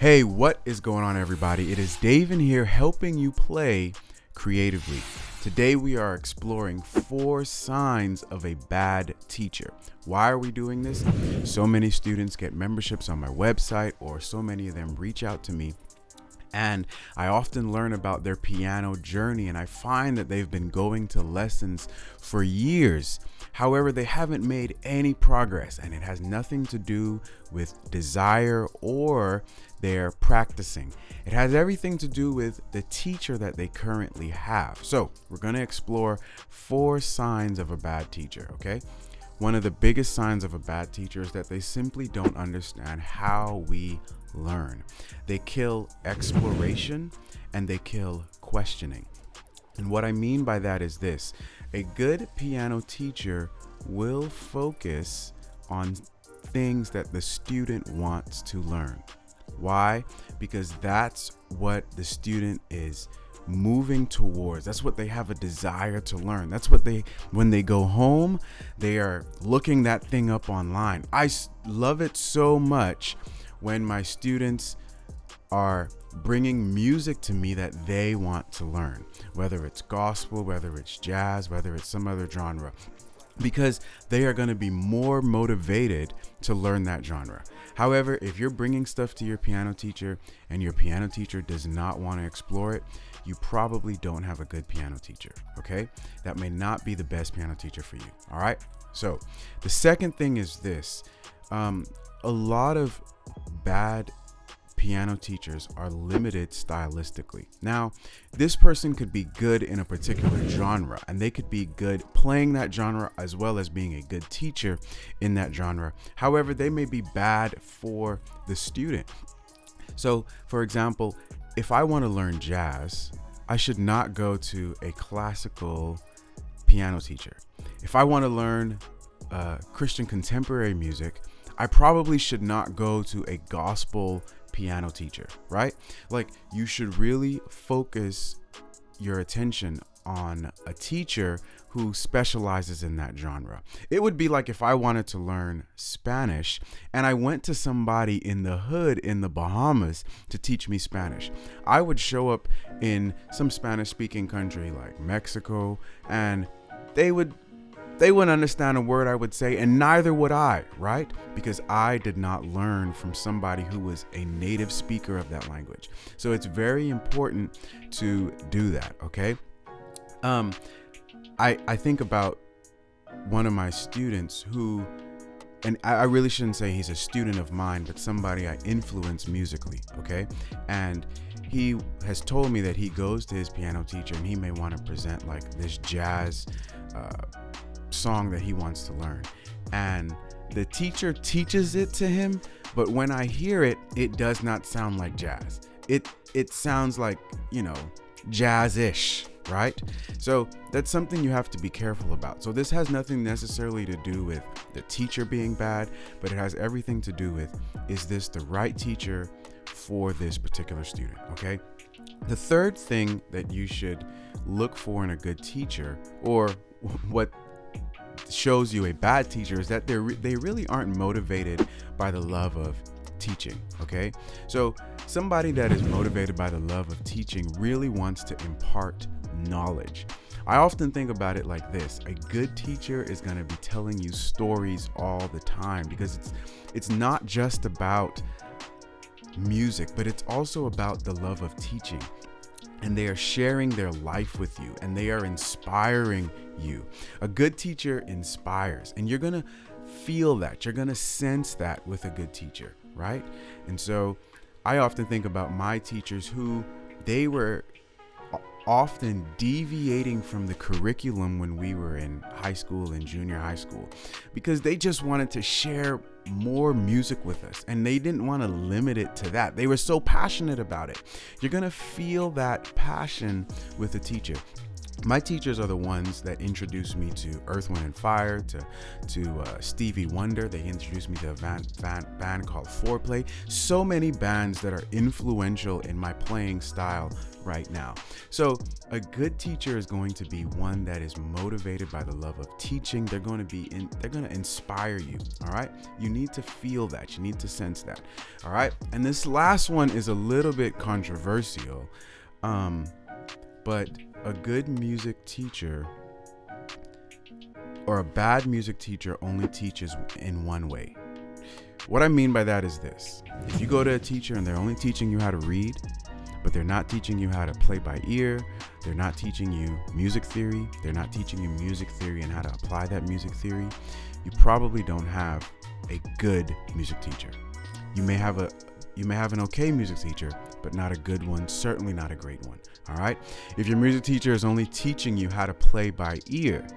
Hey, what is going on, everybody? It is Dave in here helping you play creatively. Today we are exploring 4 signs of a bad teacher. Why are we doing this? So many students get memberships on my website, or so many of them reach out to me, and I often learn about their piano journey, and I find that they've been going to lessons for years. However, they haven't made any progress, and it has nothing to do with desire or their practicing. It has everything to do with the teacher that they currently have. So we're going to explore 4 signs of a bad teacher, okay? One of the biggest signs of a bad teacher is that they simply don't understand how we learn. They kill exploration and they kill questioning. And what I mean by that is this: a good piano teacher will focus on things that the student wants to learn. Why? Because that's what the student is moving towards. That's what they have a desire to learn. That's what when they go home, they are looking that thing up online. I love it so much when my students are bringing music to me that they want to learn, whether it's gospel, whether it's jazz, whether it's some other genre, because they are going to be more motivated to learn that genre. However, if you're bringing stuff to your piano teacher and your piano teacher does not want to explore it, you probably don't have a good piano teacher, okay? That may not be the best piano teacher for you, all right? So the second thing is this: a lot of bad piano teachers are limited stylistically. Now, this person could be good in a particular genre, and they could be good playing that genre as well as being a good teacher in that genre. However, they may be bad for the student. So, for example, if I want to learn jazz, I should not go to a classical piano teacher. If I want to learn Christian contemporary music, I probably should not go to a gospel piano teacher, right? Like, you should really focus your attention on a teacher who specializes in that genre. It would be like if I wanted to learn Spanish and I went to somebody in the hood in the Bahamas to teach me Spanish. I would show up in some Spanish speaking country like Mexico, and they wouldn't understand a word I would say, and neither would I, right? Because I did not learn from somebody who was a native speaker of that language. So it's very important to do that, okay? I think about one of my students who, and I really shouldn't say he's a student of mine, but somebody I influence musically, okay? And he has told me that he goes to his piano teacher and he may want to present like this jazz song that he wants to learn, and the teacher teaches it to him, but when I hear it, it does not sound like jazz. It sounds like, jazz-ish, right? So that's something you have to be careful about. So this has nothing necessarily to do with the teacher being bad, but it has everything to do with, is this the right teacher for this particular student, okay? The third thing that you should look for in a good teacher, or what shows you a bad teacher, is that they really aren't motivated by the love of teaching, okay? So somebody that is motivated by the love of teaching really wants to impart knowledge. I often think about it like this: a good teacher is going to be telling you stories all the time, because it's not just about music, but it's also about the love of teaching. And they are sharing their life with you, and they are inspiring you. A good teacher inspires, and you're going to feel that. You're going to sense that with a good teacher, right? And so I often think about my teachers who they were often deviating from the curriculum when we were in high school and junior high school, because they just wanted to share more music with us, and they didn't want to limit it to that. They were so passionate about it. You're going to feel that passion with a teacher. My teachers are the ones that introduced me to Earth, Wind, and Fire, to Stevie Wonder. They introduced me to a band called Foreplay. So many bands that are influential in my playing style right now. So a good teacher is going to be one that is motivated by the love of teaching. They're going to inspire you. All right. You need to feel that. You need to sense that. All right. And this last one is a little bit controversial. But a good music teacher or a bad music teacher only teaches in one way. What I mean by that is this. If you go to a teacher and they're only teaching you how to read, but they're not teaching you how to play by ear, they're not teaching you music theory, they're not teaching you music theory and how to apply that music theory, you probably don't have a good music teacher. You may have an okay music teacher, but not a good one, certainly not a great one. All right. If your music teacher is only teaching you how to play by ear,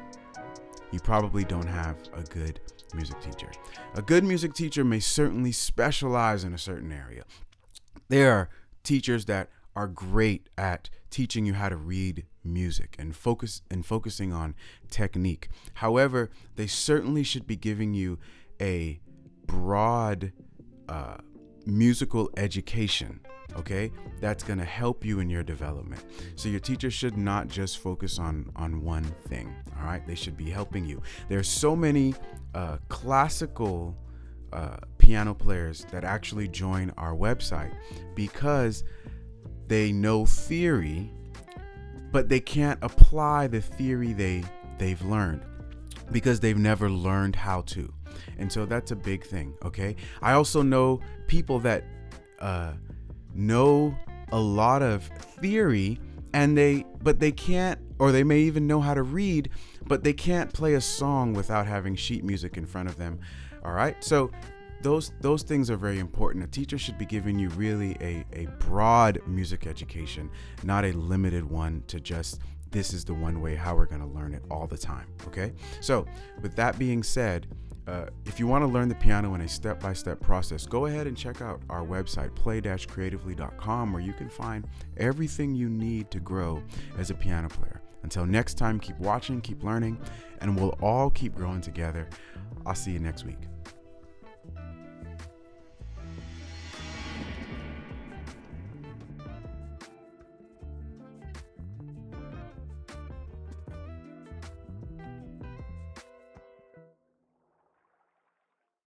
you probably don't have a good music teacher. A good music teacher may certainly specialize in a certain area. There are teachers that are great at teaching you how to read music and focusing on technique. However, they certainly should be giving you a broad musical education, okay, that's going to help you in your development. So your teacher should not just focus on one thing. All right, they should be helping you. There's so many classical piano players that actually join our website because they know theory, but they can't apply the theory they've learned because they've never learned how to. And so that's a big thing. Okay. I also know people that know a lot of theory but they can't, or they may even know how to read, but they can't play a song without having sheet music in front of them. All right. So those things are very important. A teacher should be giving you really a broad music education, not a limited one to just this is the one way how we're going to learn it all the time. Okay. So with that being said, if you want to learn the piano in a step-by-step process, go ahead and check out our website, play-creatively.com, where you can find everything you need to grow as a piano player. Until next time, keep watching, keep learning, and we'll all keep growing together. I'll see you next week.